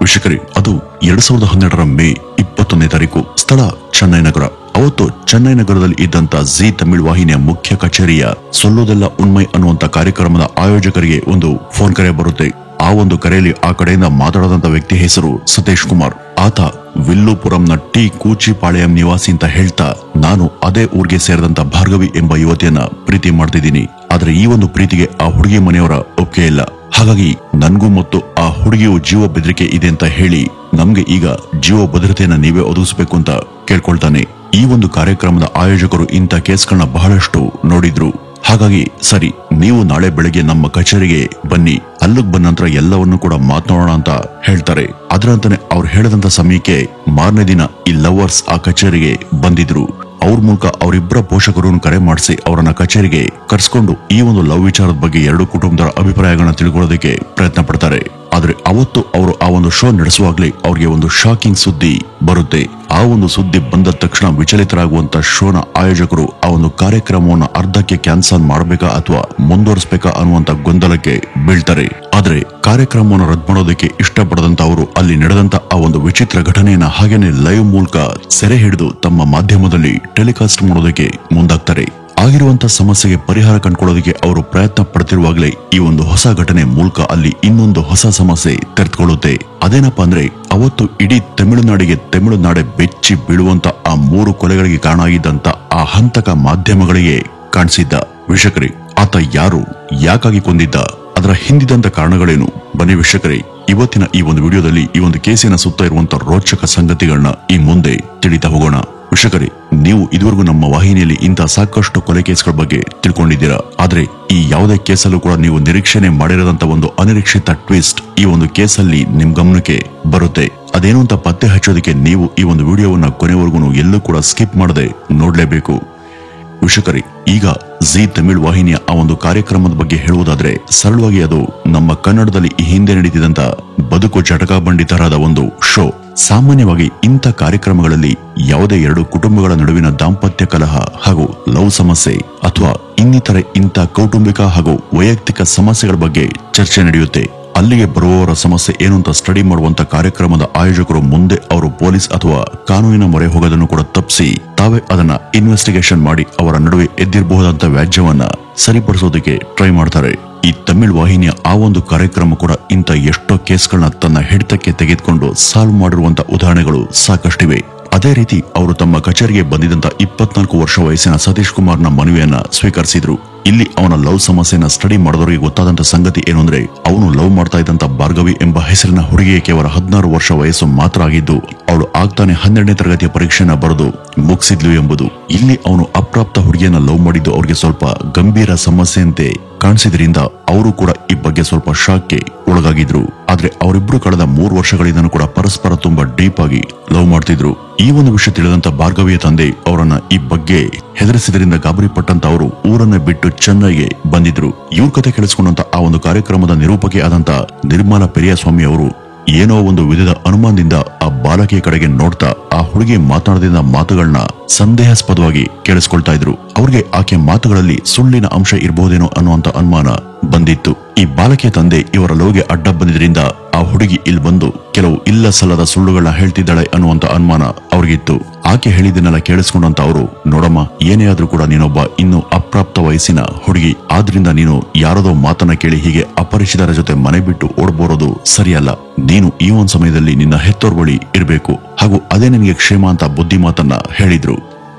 ವೀಕ್ಷಕರೇ, ಅದು 2012ರ ಮೇ 21ನೇ ತಾರೀಕು. ಸ್ಥಳ ಚೆನ್ನೈ ನಗರ. ಅವತ್ತು ಚೆನ್ನೈ ನಗರದಲ್ಲಿ ಇದ್ದಂತ ಜಿ ತಮಿಳ್ ವಾಹಿನಿಯ ಮುಖ್ಯ ಕಚೇರಿಯ ಸೊಲ್ಲೋದೆಲ್ಲ ಉಣ್ಮೈ ಅನ್ನುವಂತ ಕಾರ್ಯಕ್ರಮದ ಆಯೋಜಕರಿಗೆ ಒಂದು ಫೋನ್ ಕರೆ ಬರುತ್ತೆ. ಆ ಒಂದು ಕರೆಯಲ್ಲಿ ಆ ಕಡೆಯಿಂದ ಮಾತಾಡದಂತ ವ್ಯಕ್ತಿ ಹೆಸರು ಸತೀಶ್ ಕುಮಾರ್. ಆತ ವಿಲ್ಲುಪುರಂನ ಟಿ ಕೂಚಿಪಾಳ್ಯಂ ನಿವಾಸಿ ಅಂತ ಹೇಳ್ತಾ, ನಾನು ಅದೇ ಊರಿಗೆ ಸೇರಿದಂತ ಭಾರ್ಗವಿ ಎಂಬ ಯುವತಿಯನ್ನ ಪ್ರೀತಿ ಮಾಡ್ತಿದ್ದೀನಿ. ಆದ್ರೆ ಈ ಒಂದು ಪ್ರೀತಿಗೆ ಆ ಹುಡುಗಿ ಮನೆಯವರ ಒಪ್ಪಿಗೆ ಇಲ್ಲ. ಹಾಗಾಗಿ ನನ್ಗೂ ಮತ್ತು ಆ ಹುಡುಗಿಯು ಜೀವ ಬೆದರಿಕೆ ಇದೆ ಅಂತ ಹೇಳಿ ನಮ್ಗೆ ಈಗ ಜೀವ ಭದ್ರತೆಯನ್ನ ನೀವೇ ಒದಗಿಸಬೇಕು ಅಂತ ಕೇಳ್ಕೊಳ್ತಾನೆ. ಈ ಒಂದು ಕಾರ್ಯಕ್ರಮದ ಆಯೋಜಕರು ಇಂಥ ಕೇಸ್ಗಳನ್ನ ಬಹಳಷ್ಟು ನೋಡಿದ್ರು. ಹಾಗಾಗಿ ಸರಿ, ನೀವು ನಾಳೆ ಬೆಳಗ್ಗೆ ನಮ್ಮ ಕಚೇರಿಗೆ ಬನ್ನಿ, ಅಲ್ಲಿಗೆ ಬಂದ ನಂತರ ಎಲ್ಲವನ್ನೂ ಕೂಡ ಮಾತನಾಡೋಣ ಅಂತ ಹೇಳ್ತಾರೆ. ಅದರಂತಾನೆ ಅವ್ರು ಹೇಳಿದಂತ ಸಮಯಕ್ಕೆ ಮಾರನೇ ದಿನ ಈ ಲವರ್ಸ್ ಆ ಕಚೇರಿಗೆ ಬಂದಿದ್ರು. ಅವ್ರ ಮೂಲಕ ಅವರಿಬ್ಬರ ಪೋಷಕರನ್ನು ಕರೆ ಮಾಡಿಸಿ ಅವರನ್ನ ಕಚೇರಿಗೆ ಕರ್ಸ್ಕೊಂಡು ಈ ಒಂದು ಲವ್ ವಿಚಾರದ ಬಗ್ಗೆ ಎರಡು ಕುಟುಂಬದವರ ಅಭಿಪ್ರಾಯಗಳನ್ನ ತಿಳ್ಕೊಳ್ಳೋದಕ್ಕೆ ಪ್ರಯತ್ನ ಪಡ್ತಾರೆ. ಆದ್ರೆ ಅವತ್ತು ಅವರು ಆ ಒಂದು ಶೋ ನಡೆಸುವಾಗ್ಲೇ ಅವ್ರಿಗೆ ಒಂದು ಶಾಕಿಂಗ್ ಸುದ್ದಿ ಬರುತ್ತೆ. ಆ ಒಂದು ಸುದ್ದಿ ಬಂದ ತಕ್ಷಣ ವಿಚಲಿತರಾಗುವಂತ ಶೋನ ಆಯೋಜಕರು ಆ ಒಂದು ಕಾರ್ಯಕ್ರಮವನ್ನ ಅರ್ಧಕ್ಕೆ ಕ್ಯಾನ್ಸಲ್ ಮಾಡಬೇಕಾ ಅಥವಾ ಮುಂದುವರಿಸಬೇಕಾ ಅನ್ನುವಂತ ಗೊಂದಲಕ್ಕೆ ಬೀಳ್ತಾರೆ. ಆದ್ರೆ ಕಾರ್ಯಕ್ರಮವನ್ನು ರದ್ದು ಮಾಡೋದಕ್ಕೆ ಇಷ್ಟಪಡದಂತ ಅವರು ಅಲ್ಲಿ ನಡೆದಂತ ಆ ಒಂದು ವಿಚಿತ್ರ ಘಟನೆಯನ್ನ ಹಾಗೇನೆ ಲೈವ್ ಮೂಲಕ ಸೆರೆ ಹಿಡಿದು ತಮ್ಮ ಮಾಧ್ಯಮದಲ್ಲಿ ಟೆಲಿಕಾಸ್ಟ್ ಮಾಡೋದಕ್ಕೆ ಮುಂದಾಗ್ತಾರೆ. ಆಗಿರುವಂತ ಸಮಸ್ಯೆಗೆ ಪರಿಹಾರ ಕಂಡುಕೊಳ್ಳೋದಕ್ಕೆ ಅವರು ಪ್ರಯತ್ನ ಪಡ್ತಿರುವಾಗಲೇ ಈ ಒಂದು ಹೊಸ ಘಟನೆ ಮೂಲಕ ಅಲ್ಲಿ ಇನ್ನೊಂದು ಹೊಸ ಸಮಸ್ಯೆ ತೆರೆದುಕೊಳ್ಳುತ್ತೆ. ಅದೇನಪ್ಪಾ ಅಂದ್ರೆ, ಅವತ್ತು ಇಡೀ ತಮಿಳುನಾಡೆ ಬೆಚ್ಚಿ ಬೀಳುವಂತ ಆ 3 ಕೊಲೆಗಳಿಗೆ ಕಾರಣ ಆಗಿದ್ದಂತ ಆ ಹಂತಕ ಮಾಧ್ಯಮಗಳಿಗೆ ಕಾಣಿಸಿದ್ದ. ವೀಕ್ಷಕರೇ, ಆತ ಯಾರು, ಯಾಕಾಗಿ ಕೊಂದಿದ್ದ, ಅದರ ಹಿಂದಿದಂತ ಕಾರಣಗಳೇನು? ಬನ್ನಿ ವೀಕ್ಷಕರೇ, ಇವತ್ತಿನ ಈ ಒಂದು ವಿಡಿಯೋದಲ್ಲಿ ಈ ಒಂದು ಕೇಸಿನ ಸುತ್ತ ಇರುವಂತ ರೋಚಕ ಸಂಗತಿಗಳನ್ನ ಈ ಮುಂದೆ ತಿಳಿತಾ ಹೋಗೋಣ. ವೀಕ್ಷಕರೇ, ನೀವು ಇದುವರೆಗೂ ನಮ್ಮ ವಾಹಿನಿಯಲ್ಲಿ ಇಂತಹ ಸಾಕಷ್ಟು ಕೊಲೆ ಕೇಸ್ಗಳ ಬಗ್ಗೆ ತಿಳ್ಕೊಂಡಿದ್ದೀರಾ. ಆದ್ರೆ ಈ ಯಾವುದೇ ಕೇಸಲ್ಲೂ ಕೂಡ ನೀವು ನಿರೀಕ್ಷಣೆ ಮಾಡಿರದಂತ ಒಂದು ಅನಿರೀಕ್ಷಿತ ಟ್ವಿಸ್ಟ್ ಈ ಒಂದು ಕೇಸಲ್ಲಿ ನಿಮ್ ಗಮನಕ್ಕೆ ಬರುತ್ತೆ. ಅದೇನು ಅಂತ ಪತ್ತೆ ಹಚ್ಚೋದಕ್ಕೆ ನೀವು ಈ ಒಂದು ವಿಡಿಯೋವನ್ನ ಕೊನೆವರೆಗೂ ಎಲ್ಲೂ ಕೂಡ ಸ್ಕಿಪ್ ಮಾಡದೆ ನೋಡ್ಲೇಬೇಕು. ವೀಕ್ಷಕರೇ, ಈಗ ಜಿ ತಮಿಳ್ ವಾಹಿನಿಯ ಆ ಒಂದು ಕಾರ್ಯಕ್ರಮದ ಬಗ್ಗೆ ಹೇಳುವುದಾದ್ರೆ ಸರಳವಾಗಿ ಅದು ನಮ್ಮ ಕನ್ನಡದಲ್ಲಿ ಈ ಹಿಂದೆ ನಡೀತಿದಂತ ಬದುಕು ಜಟಕಾಬಂಡಿ ತರಹದ ಒಂದು ಶೋ. ಸಾಮಾನ್ಯವಾಗಿ ಇಂಥ ಕಾರ್ಯಕ್ರಮಗಳಲ್ಲಿ ಯಾವುದೇ ಎರಡು ಕುಟುಂಬಗಳ ನಡುವಿನ ದಾಂಪತ್ಯ ಕಲಹ ಹಾಗೂ ಲವ್ ಸಮಸ್ಯೆ ಅಥವಾ ಇನ್ನಿತರೆ ಇಂಥ ಕೌಟುಂಬಿಕ ಹಾಗೂ ವೈಯಕ್ತಿಕ ಸಮಸ್ಯೆಗಳ ಬಗ್ಗೆ ಚರ್ಚೆ ನಡೆಯುತ್ತೆ. ಅಲ್ಲಿಗೆ ಬರುವವರ ಸಮಸ್ಯೆ ಏನು ಅಂತ ಸ್ಟಡಿ ಮಾಡುವಂತ ಕಾರ್ಯಕ್ರಮದ ಆಯೋಜಕರು ಮುಂದೆ ಅವರು ಪೊಲೀಸ್ ಅಥವಾ ಕಾನೂನಿನ ಮೊರೆ ಹೋಗೋದನ್ನು ಕೂಡ ತಪ್ಪಿಸಿ ತಾವೇ ಅದನ್ನ ಇನ್ವೆಸ್ಟಿಗೇಷನ್ ಮಾಡಿ ಅವರ ನಡುವೆ ಎದ್ದಿರಬಹುದಂತ ವ್ಯಾಜ್ಯವನ್ನ ಸರಿಪಡಿಸೋದಕ್ಕೆ ಟ್ರೈ ಮಾಡ್ತಾರೆ. ಈ ತಮಿಳ್ ವಾಹಿನಿಯ ಆ ಒಂದು ಕಾರ್ಯಕ್ರಮ ಕೂಡ ಇಂಥ ಎಷ್ಟೋ ಕೇಸ್ಗಳನ್ನ ತನ್ನ ಹಿಡಿತಕ್ಕೆ ತೆಗೆದುಕೊಂಡು ಸಾಲ್ವ್ ಮಾಡಿರುವಂತ ಉದಾಹರಣೆಗಳು ಸಾಕಷ್ಟಿವೆ. ಅದೇ ರೀತಿ ಅವರು ತಮ್ಮ ಕಚೇರಿಗೆ ಬಂದಿದ್ದಂತ 24 ವರ್ಷ ವಯಸ್ಸಿನ ಸತೀಶ್ ಕುಮಾರ್ನ ಮನವಿಯನ್ನ ಸ್ವೀಕರಿಸಿದ್ರು. ಇಲ್ಲಿ ಅವನ ಲವ್ ಸಮಸ್ಯೆನ ಸ್ಟಡಿ ಮಾಡಿದವರಿಗೆ ಗೊತ್ತಾದಂತ ಸಂಗತಿ ಏನು ಅಂದ್ರೆ, ಅವನು ಲವ್ ಮಾಡ್ತಾ ಇದ್ದಂತ ಭಾರ್ಗವಿ ಎಂಬ ಹೆಸರಿನ ಹುಡುಗಿಗೆ ಕೇವಲ 16 ವರ್ಷ ವಯಸ್ಸು ಮಾತ್ರ ಆಗಿದ್ದು, ಅವಳು ಆಗ್ತಾನೆ 12ನೇ ತರಗತಿಯ ಪರೀಕ್ಷೆನ ಬರೆದು ಮುಗಿಸಿದ್ಲು ಎಂಬುದು. ಇಲ್ಲಿ ಅವನು ಅಪ್ರಾಪ್ತ ಹುಡುಗಿಯನ್ನ ಲವ್ ಮಾಡಿದ್ದು ಅವ್ರಿಗೆ ಸ್ವಲ್ಪ ಗಂಭೀರ ಸಮಸ್ಯೆಯಂತೆ ಕಾಣಿಸಿದ್ರಿಂದ ಅವರು ಕೂಡ ಈ ಬಗ್ಗೆ ಸ್ವಲ್ಪ ಶಾಕ್ಗೆ ಒಳಗಾಗಿದ್ರು. ಆದ್ರೆ ಅವರಿಬ್ರು ಕಳೆದ 3 ವರ್ಷಗಳಿಂದನೂ ಕೂಡ ಪರಸ್ಪರ ತುಂಬಾ ಡೀಪ್ ಆಗಿ ಲವ್ ಮಾಡ್ತಿದ್ರು. ಈ ಒಂದು ವಿಷಯ ತಿಳಿದಂತ ಭಾರ್ಗವಿಯ ತಂದೆ ಅವರನ್ನ ಈ ಬಗ್ಗೆ ಹೆದರಿಸಿದ್ರಿಂದ ಗಾಬರಿ ಪಟ್ಟಂತ ಅವರು ಊರನ್ನ ಬಿಟ್ಟು ಚೆನ್ನೈಗೆ ಬಂದಿದ್ರು. ಇವ್ರ ಕತೆ ಕೇಳಿಸ್ಕೊಂಡಂತ ಆ ಒಂದು ಕಾರ್ಯಕ್ರಮದ ನಿರೂಪಕಿ ಆದಂತ ನಿರ್ಮಲಾ ಪೆರಿಯಸ್ವಾಮಿ ಅವರು ಏನೋ ಒಂದು ವಿಧದ ಅನುಮಾನದಿಂದ ಆ ಬಾಲಕಿಯ ಕಡೆಗೆ ನೋಡ್ತಾ ಆ ಹುಡುಗಿ ಮಾತನಾಡದಿಂದ ಮಾತುಗಳನ್ನ ಸಂದೇಹಾಸ್ಪದವಾಗಿ ಕೇಳಿಸ್ಕೊಳ್ತಾ ಇದ್ರು. ಅವ್ರಿಗೆ ಆಕೆ ಮಾತುಗಳಲ್ಲಿ ಸುಳ್ಳಿನ ಅಂಶ ಇರಬಹುದೇನೋ ಅನ್ನುವಂತ ಅನುಮಾನ ಬಂದಿತ್ತು. ಈ ಬಾಲಕಿಯ ತಂದೆ ಇವರ ಲವ್ಗೆ ಅಡ್ಡ ಬಂದಿದ್ರಿಂದ ಆ ಹುಡುಗಿ ಇಲ್ಲಿ ಬಂದು ಕೆಲವು ಇಲ್ಲ ಸಲ್ಲದ ಸುಳ್ಳುಗಳನ್ನ ಹೇಳ್ತಿದ್ದಾಳೆ ಅನ್ನುವಂತ ಅನುಮಾನ ಅವ್ರಿಗಿತ್ತು. ಆಕೆ ಹೇಳಿದ್ದನ್ನೆಲ್ಲ ಕೇಳಿಸ್ಕೊಂಡಂತ ಅವರು, ನೋಡಮ್ಮ, ಏನೇ ಆದ್ರೂ ಕೂಡ ನೀನೊಬ್ಬ ಇನ್ನು ಅಪ್ರಾಪ್ತ ವಯಸ್ಸಿನ ಹುಡುಗಿ, ಆದ್ರಿಂದ ನೀನು ಯಾರದೋ ಮಾತನ್ನ ಕೇಳಿ ಹೀಗೆ ಅಪರಿಚಿತರ ಜೊತೆ ಮನೆ ಬಿಟ್ಟು ಓಡ್ಬೋರೋದು ಸರಿಯಲ್ಲ. ನೀನು ಈ ಒಂದು ಸಮಯದಲ್ಲಿ ನಿನ್ನ ಹೆತ್ತೋರ್ ಬಳಿ ಇರಬೇಕು, ಹಾಗೂ ಅದೇ ನಿನಗೆ ಕ್ಷೇಮ ಅಂತ ಬುದ್ಧಿ ಮಾತನ್ನ ಹೇಳಿದ್ರು.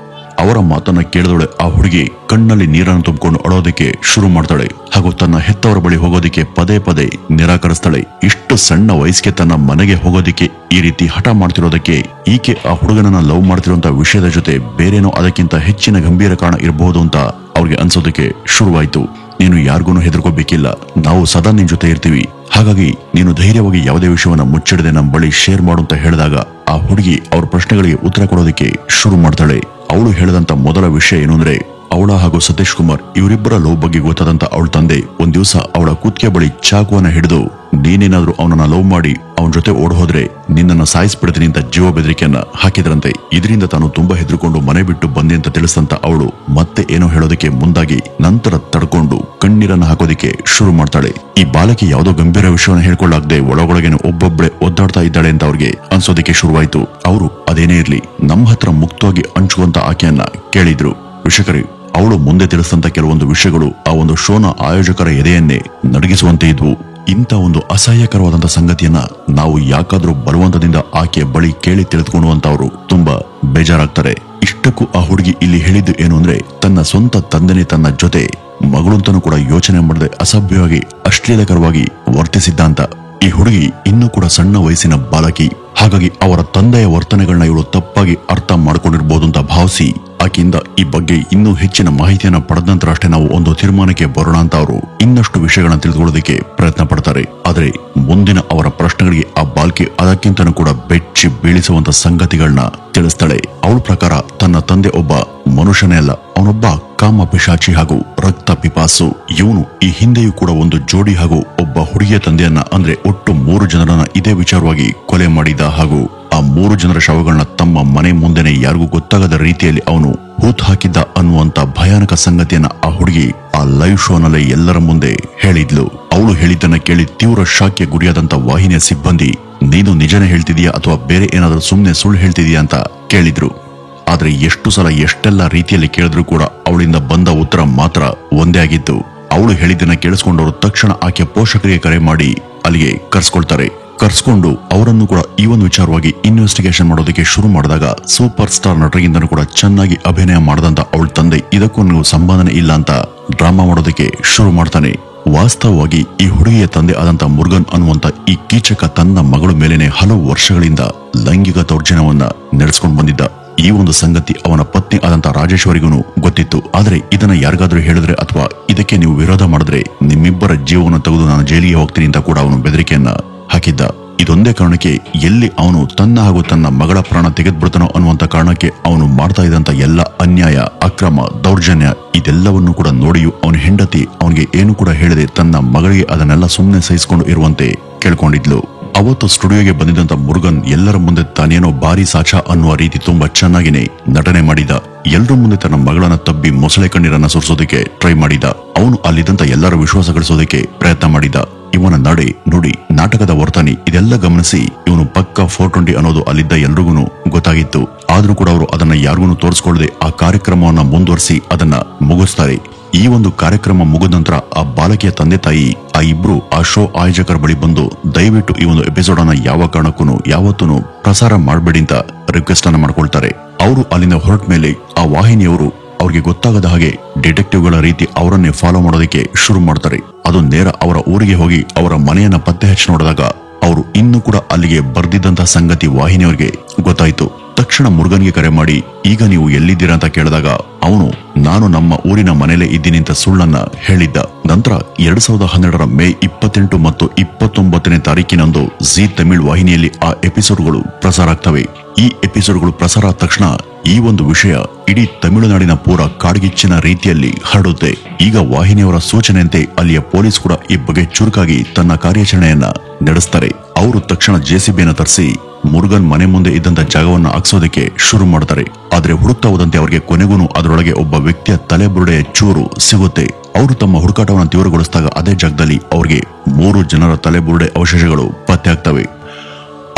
ಅವರ ಮಾತನ್ನ ಕೇಳಿದವಳೆ ಆ ಹುಡುಗಿ ಕಣ್ಣಲ್ಲಿ ನೀರನ್ನು ತುಂಬಿಕೊಂಡು ಅಳೋದಕ್ಕೆ ಶುರು ಮಾಡ್ತಾಳೆ ಹಾಗೂ ತನ್ನ ಹೆತ್ತವರ ಬಳಿ ಹೋಗೋದಿಕ್ಕೆ ಪದೇ ಪದೇ ನಿರಾಕರಿಸ್ತಾಳೆ. ಇಷ್ಟು ಸಣ್ಣ ವಯಸ್ಸಿಗೆ ತನ್ನ ಮನೆಗೆ ಹೋಗೋದಿಕ್ಕೆ ಈ ರೀತಿ ಹಠ ಮಾಡ್ತಿರೋದಕ್ಕೆ ಈಕೆ ಆ ಹುಡುಗನನ್ನ ಲವ್ ಮಾಡ್ತಿರುವಂತ ವಿಷಯದ ಜೊತೆ ಬೇರೇನೋ ಅದಕ್ಕಿಂತ ಹೆಚ್ಚಿನ ಗಂಭೀರ ಕಾರಣ ಇರಬಹುದು ಅಂತ ಅವ್ರಿಗೆ ಅನ್ಸೋದಕ್ಕೆ ಶುರುವಾಯ್ತು. ನೀನು ಯಾರಿಗೂ ಹೆದರ್ಕೋಬೇಕಿಲ್ಲ, ನಾವು ಸದಾ ನಿನ್ ಜೊತೆ ಇರ್ತೀವಿ, ಹಾಗಾಗಿ ನೀನು ಧೈರ್ಯವಾಗಿ ಯಾವುದೇ ವಿಷಯವನ್ನ ಮುಚ್ಚಿಡದೆ ನಮ್ಮ ಬಳಿ ಶೇರ್ ಮಾಡು ಅಂತ ಹೇಳಿದಾಗ ಆ ಹುಡುಗಿ ಅವ್ರ ಪ್ರಶ್ನೆಗಳಿಗೆ ಉತ್ತರ ಕೊಡೋದಕ್ಕೆ ಶುರು ಮಾಡ್ತಾಳೆ. ಅವಳು ಹೇಳಿದಂತ ಮೊದಲ ವಿಷಯ ಏನು ಅಂದ್ರೆ, ಅವಳ ಹಾಗೂ ಸತೀಶ್ ಕುಮಾರ್ ಇವರಿಬ್ಬರ ಲವ್ ಬಗ್ಗೆ ಗೊತ್ತಾದಂತ ಅವಳ ತಂದೆ ಒಂದ್ ದಿವಸ ಅವಳ ಕುತ್ತಿಗೆ ಬಳಿ ಚಾಕುವನ್ನ ಹಿಡಿದು ನೀನೇನಾದ್ರೂ ಅವನನ್ನ ಲವ್ ಮಾಡಿ ಅವನ ಜೊತೆ ಓಡ್ ಹೋದ್ರೆ ನಿನ್ನನ್ನ ಸಾಯಿಸ್ಬಿಡ್ತೀನಿ ಅಂತ ಜೀವ ಬೆದರಿಕೆಯನ್ನ ಹಾಕಿದ್ರಂತೆ. ಇದರಿಂದ ತಾನು ತುಂಬಾ ಹೆದರ್ಕೊಂಡು ಮನೆ ಬಿಟ್ಟು ಬಂದೆ ಅಂತ ತಿಳಿಸಂತ ಅವಳು ಮತ್ತೆ ಏನೋ ಹೇಳೋದಕ್ಕೆ ಮುಂದಾಗಿ ನಂತರ ತಡ್ಕೊಂಡು ಕಣ್ಣೀರನ್ನ ಹಾಕೋದಿಕ್ಕೆ ಶುರು ಮಾಡ್ತಾಳೆ. ಈ ಬಾಲಕಿ ಯಾವುದೋ ಗಂಭೀರ ವಿಷಯವನ್ನು ಹೇಳ್ಕೊಳ್ಳಾಗದೆ ಒಳಗೊಳಗೇನೆ ಒಬ್ಬೊಬ್ಬಳೆ ಒದ್ದಾಡ್ತಾ ಇದ್ದಾಳೆ ಅಂತ ಅವ್ರಿಗೆ ಅನ್ಸೋದಿಕ್ಕೆ ಶುರುವಾಯ್ತು. ಅವರು ಅದೇನೇ ಇರ್ಲಿ ನಮ್ಮ ಹತ್ರ ಮುಕ್ತವಾಗಿ ಹಂಚುವಂತ ಆಕೆಯನ್ನ ಕೇಳಿದ್ರು. ವೀಕ್ಷಕರೇ, ಅವಳು ಮುಂದೆ ತಿಳಿಸಿದಂತ ಕೆಲವೊಂದು ವಿಷಯಗಳು ಆ ಒಂದು ಶೋನ ಆಯೋಜಕರ ಎದೆಯನ್ನೇ ನಡಗಿಸುವಂತೆ ಇದ್ವು. ಇಂಥ ಒಂದು ಅಸಹ್ಯಕರವಾದಂತ ಸಂಗತಿಯನ್ನ ನಾವು ಯಾಕಾದ್ರೂ ಬಲವಂತದಿಂದ ಆಕೆಯ ಬಳಿ ಕೇಳಿ ತಿಳಿದುಕೊಳ್ಳುವಂತವ್ರು ತುಂಬಾ ಬೇಜಾರಾಗ್ತಾರೆ. ಇಷ್ಟಕ್ಕೂ ಆ ಹುಡುಗಿ ಇಲ್ಲಿ ಹೇಳಿದ್ದು ಏನು ಅಂದ್ರೆ, ತನ್ನ ಸ್ವಂತ ತಂದೆನೇ ತನ್ನ ಜೊತೆ ಮಗಳಂತನೂ ಕೂಡ ಯೋಚನೆ ಮಾಡದೆ ಅಸಭ್ಯವಾಗಿ ಅಶ್ಲೀಲಕರವಾಗಿ ವರ್ತಿಸಿದ್ದ ಅಂತ. ಈ ಹುಡುಗಿ ಇನ್ನೂ ಕೂಡ ಸಣ್ಣ ವಯಸ್ಸಿನ ಬಾಲಕಿ. ಹಾಗಾಗಿ ಅವರ ತಂದೆಯ ವರ್ತನೆಗಳನ್ನ ಇವಳು ತಪ್ಪಾಗಿ ಅರ್ಥ ಮಾಡ್ಕೊಂಡಿರ್ಬೋದು ಅಂತ ಭಾವಿಸಿ ಆಕೆಯಿಂದ ಈ ಬಗ್ಗೆ ಇನ್ನೂ ಹೆಚ್ಚಿನ ಮಾಹಿತಿಯನ್ನ ಪಡೆದ ನಂತರ ಅಷ್ಟೇ ನಾವು ಒಂದು ತೀರ್ಮಾನಕ್ಕೆ ಬರೋಣ ಅಂತ ಅವರು ಇನ್ನಷ್ಟು ವಿಷಯಗಳನ್ನ ತಿಳಿದುಕೊಳ್ಳೋದಕ್ಕೆ ಪ್ರಯತ್ನ ಪಡ್ತಾರೆ. ಆದ್ರೆ ಮುಂದಿನ ಅವರ ಪ್ರಶ್ನೆಗಳಿಗೆ ಆ ಬಾಲ್ಕಿ ಅದಕ್ಕಿಂತನೂ ಕೂಡ ಬೆಚ್ಚಿ ಬೀಳಿಸುವಂತ ಸಂಗತಿಗಳನ್ನ ತಿಳಿಸ್ತಾಳೆ. ಅವಳ ಪ್ರಕಾರ ತನ್ನ ತಂದೆ ಒಬ್ಬ ಮನುಷ್ಯನೇ ಅಲ್ಲ, ಅವನೊಬ್ಬ ಕಾಮ ಪಿಶಾಚಿ ಹಾಗೂ ರಕ್ತ ಪಿಪಾಸು. ಇವನು ಈ ಹಿಂದೆಯೂ ಕೂಡ ಒಂದು ಜೋಡಿ ಹಾಗೂ ಒಬ್ಬ ಹುಡುಗಿಯ ತಂದೆಯನ್ನ ಅಂದ್ರೆ ಒಟ್ಟು 3 ಜನರನ್ನ ಇದೇ ವಿಚಾರವಾಗಿ ಕೊಲೆ ಮಾಡಿದ ಹಾಗೂ ಆ 3 ಜನರ ಶವಗಳನ್ನ ತಮ್ಮ ಮನೆ ಮುಂದೆನೆ ಯಾರಿಗೂ ಗೊತ್ತಾಗದ ರೀತಿಯಲ್ಲಿ ಅವನು ಹೂತ್ ಹಾಕಿದ್ದ ಅನ್ನುವಂತ ಭಯಾನಕ ಸಂಗತಿಯನ್ನ ಆ ಹುಡುಗಿ ಆ ಲೈವ್ ಶೋನಲ್ಲೇ ಎಲ್ಲರ ಮುಂದೆ ಹೇಳಿದ್ಲು. ಅವಳು ಹೇಳಿದ್ದನ್ನ ಕೇಳಿ ತೀವ್ರ ಶಾಕ್ಗೆ ಗುರಿಯಾದಂತ ವಾಹಿನಿಯ ಸಿಬ್ಬಂದಿ ನೀನು ನಿಜನೇ ಹೇಳ್ತಿದೀಯಾ ಅಥವಾ ಬೇರೆ ಏನಾದ್ರೂ ಸುಮ್ನೆ ಸುಳ್ಳು ಹೇಳ್ತಿದೀಯಾ ಅಂತ ಕೇಳಿದ್ರು. ಆದ್ರೆ ಎಷ್ಟು ಸಲ ಎಷ್ಟೆಲ್ಲ ರೀತಿಯಲ್ಲಿ ಕೇಳಿದ್ರು ಕೂಡ ಅವಳಿಂದ ಬಂದ ಉತ್ತರ ಮಾತ್ರ ಒಂದೇ ಆಗಿತ್ತು. ಅವಳು ಹೇಳಿದ್ದನ್ನ ಕೇಳಿಸ್ಕೊಂಡವರು ತಕ್ಷಣ ಆಕೆ ಪೋಷಕರಿಗೆ ಕರೆ ಮಾಡಿ ಅಲ್ಲಿಗೆ ಕರ್ಸ್ಕೊಂಡು ಅವರನ್ನು ಕೂಡ ಈ ಒಂದು ವಿಚಾರವಾಗಿ ಇನ್ವೆಸ್ಟಿಗೇಷನ್ ಮಾಡೋದಕ್ಕೆ ಶುರು ಮಾಡಿದಾಗ ಸೂಪರ್ ಸ್ಟಾರ್ ನಟರಿಗಿಂತನೂ ಕೂಡ ಚೆನ್ನಾಗಿ ಅಭಿನಯ ಮಾಡದಂತ ಅವಳ ತಂದೆ ಇದಕ್ಕೂ ನನಗೂ ಸಂಬಂಧನೇ ಇಲ್ಲ ಅಂತ ಡ್ರಾಮಾ ಮಾಡೋದಕ್ಕೆ ಶುರು ಮಾಡ್ತಾನೆ. ವಾಸ್ತವವಾಗಿ ಈ ಹುಡುಗಿಯ ತಂದೆ ಆದಂತ ಮುರುಗನ್ ಅನ್ನುವಂತ ಈ ಕೀಚಕ ತನ್ನ ಮಗಳ ಮೇಲೇನೆ ಹಲವು ವರ್ಷಗಳಿಂದ ಲೈಂಗಿಕ ದೌರ್ಜನ್ಯವನ್ನ ನಡೆಸ್ಕೊಂಡು ಬಂದಿದ್ದ. ಈ ಒಂದು ಸಂಗತಿ ಅವನ ಪತ್ನಿ ಆದಂತ ರಾಜೇಶ್ವರಿಗೂ ಗೊತ್ತಿತ್ತು. ಆದ್ರೆ ಇದನ್ನ ಯಾರಿಗಾದ್ರೂ ಹೇಳಿದ್ರೆ ಅಥವಾ ಇದಕ್ಕೆ ನೀವು ವಿರೋಧ ಮಾಡಿದ್ರೆ ನಿಮ್ಮಿಬ್ಬರ ಜೀವವನ್ನು ತೆಗೆದು ನಾನು ಜೈಲಿಗೆ ಹೋಗ್ತೀನಿ ಅಂತ ಕೂಡ ಅವನು ಬೆದರಿಕೆಯನ್ನ ಹಾಕಿದ್ದ. ಇದೊಂದೇ ಕಾರಣಕ್ಕೆ ಎಲ್ಲಿ ಅವನು ತನ್ನ ಹಾಗೂ ತನ್ನ ಮಗಳ ಪ್ರಾಣ ತೆಗೆದ್ಬಿಡ್ತಾನೋ ಅನ್ನುವಂತ ಕಾರಣಕ್ಕೆ ಅವನು ಮಾಡ್ತಾ ಇದ್ದಂತ ಎಲ್ಲ ಅನ್ಯಾಯ, ಅಕ್ರಮ, ದೌರ್ಜನ್ಯ ಇದೆಲ್ಲವನ್ನು ಕೂಡ ನೋಡಿಯೂ ಅವನ ಹೆಂಡತಿ ಅವನಿಗೆ ಏನು ಕೂಡ ಹೇಳದೆ ತನ್ನ ಮಗಳಿಗೆ ಅದನ್ನೆಲ್ಲ ಸುಮ್ಮನೆ ಸಹಿಸಿಕೊಂಡು ಇರುವಂತೆ ಕೇಳ್ಕೊಂಡಿದ್ಲು. ಅವತ್ತು ಸ್ಟುಡಿಯೋಗೆ ಬಂದಿದ್ದಂತ ಮುರುಗನ್ ಎಲ್ಲರ ಮುಂದೆ ತಾನೇನೋ ಭಾರಿ ಸಾಚ ಅನ್ನುವ ರೀತಿ ತುಂಬಾ ಚೆನ್ನಾಗಿನೇ ನಟನೆ ಮಾಡಿದ. ಎಲ್ಲರ ಮುಂದೆ ತನ್ನ ಮಗಳನ್ನ ತಬ್ಬಿ ಮೊಸಳೆ ಕಣ್ಣೀರನ್ನ ಸುರಿಸೋದಕ್ಕೆ ಟ್ರೈ ಮಾಡಿದ. ಅವನು ಅಲ್ಲಿದ್ದಂತ ಎಲ್ಲರ ವಿಶ್ವಾಸ ಗಳಿಸೋದಕ್ಕೆ ಪ್ರಯತ್ನ ಮಾಡಿದ. ಇವನ ನಡೆ ನುಡಿ, ನಾಟಕದ ವರ್ತನೆ ಇದೆಲ್ಲ ಗಮನಿಸಿ ಇವನು ಪಕ್ಕ 420 ಅನ್ನೋದು ಅಲ್ಲಿದ್ದ ಎಲ್ರಿಗೂ ಗೊತ್ತಾಗಿತ್ತು. ಆದ್ರೂ ಕೂಡ ಅವರು ಅದನ್ನ ಯಾರಿಗೂ ತೋರಿಸ್ಕೊಳ್ಳದೆ ಆ ಕಾರ್ಯಕ್ರಮವನ್ನ ಮುಂದುವರಿಸಿ ಅದನ್ನ ಮುಗಿಸ್ತಾರೆ. ಈ ಒಂದು ಕಾರ್ಯಕ್ರಮ ಮುಗಿದ ನಂತರ ಆ ಬಾಲಕಿಯ ತಂದೆ ತಾಯಿ ಆ ಇಬ್ರು ಆ ಶೋ ಆಯೋಜಕರ ಬಳಿ ಬಂದು ದಯವಿಟ್ಟು ಈ ಒಂದು ಎಪಿಸೋಡ್ ಅನ್ನ ಯಾವ ಕಾರಣಕ್ಕೂ ಯಾವತ್ತೂ ಪ್ರಸಾರ ಮಾಡಬೇಡಿ ಅಂತ ರಿಕ್ವೆಸ್ಟ್ ಅನ್ನ ಮಾಡ್ಕೊಳ್ತಾರೆ. ಅವರು ಅಲ್ಲಿಂದ ಹೊರಟ ಮೇಲೆ ಆ ವಾಹಿನಿಯವರು ಅವ್ರಿಗೆ ಗೊತ್ತಾಗದ ಹಾಗೆ ಡಿಟೆಕ್ಟಿವ್ ಗಳ ರೀತಿ ಅವರನ್ನೇ ಫಾಲೋ ಮಾಡೋದಕ್ಕೆ ಶುರು ಮಾಡ್ತಾರೆ. ಅದು ನೇರ ಅವರ ಊರಿಗೆ ಹೋಗಿ ಅವರ ಮನೆಯನ್ನ ಪತ್ತೆ ಹಚ್ಚಿ ನೋಡಿದಾಗ ಅವರು ಇನ್ನೂ ಕೂಡ ಅಲ್ಲಿಗೆ ಬರ್ದಿದ್ದಂತಹ ಸಂಗತಿ ವಾಹಿನಿಯವರಿಗೆ ಗೊತ್ತಾಯ್ತು. ತಕ್ಷಣ ಮುರುಗನ್ಗೆ ಕರೆ ಮಾಡಿ ಈಗ ನೀವು ಎಲ್ಲಿದ್ದೀರಾ ಅಂತ ಕೇಳಿದಾಗ ಅವನು ನಾನು ನಮ್ಮ ಊರಿನ ಮನೆಯಲ್ಲೇ ಇದ್ದೀನಿ ಅಂತ ಸುಳ್ಳನ್ನ ಹೇಳಿದ್ದ. ನಂತರ 2012ರ ಮೇ 28 ಮತ್ತು 29ನೇ ತಾರೀಕಿನಂದು ಜಿ ತಮಿಳ್ ವಾಹಿನಿಯಲ್ಲಿ ಆ ಎಪಿಸೋಡ್ಗಳು ಪ್ರಸಾರ ಆಗ್ತವೆ. ಈ ಎಪಿಸೋಡ್ಗಳು ಪ್ರಸಾರ ಆದ ತಕ್ಷಣ ಈ ಒಂದು ವಿಷಯ ಇಡೀ ತಮಿಳುನಾಡಿನ ಪೂರ ಕಾಡ್ಗಿಚ್ಚಿನ ರೀತಿಯಲ್ಲಿ ಹರಡುತ್ತೆ. ಈಗ ವಾಹಿನಿಯವರ ಸೂಚನೆಯಂತೆ ಅಲ್ಲಿಯ ಪೊಲೀಸ್ ಕೂಡ ಈ ಬಗ್ಗೆ ಚುರುಕಾಗಿ ತನ್ನ ಕಾರ್ಯಾಚರಣೆಯನ್ನ ನಡೆಸ್ತಾರೆ. ಅವರು ತಕ್ಷಣ ಜೆಸಿಬಿಯನ್ನು ತರಿಸಿ ಮುರುಗನ್ ಮನೆ ಮುಂದೆ ಇದ್ದಂತ ಜಾಗವನ್ನ ಹಾಕ್ಸೋದಕ್ಕೆ ಶುರು ಮಾಡ್ತಾರೆ. ಆದ್ರೆ ಹುಡುಕ್ತಾ ಹೋದಂತೆ ಅವರಿಗೆ ಕೊನೆಗೂ ಅದರೊಳಗೆ ಒಬ್ಬ ವ್ಯಕ್ತಿಯ ತಲೆಬುರುಡೆಯ ಚೂರು ಸಿಗುತ್ತೆ. ಅವರು ತಮ್ಮ ಹುಡುಕಾಟವನ್ನು ತೀವ್ರಗೊಳಿಸಿದಾಗ ಅದೇ ಜಾಗದಲ್ಲಿ ಅವರಿಗೆ 3 ಜನರ ತಲೆಬುರುಡೆ ಅವಶೇಷಗಳು ಪತ್ತೆ ಆಗ್ತವೆ.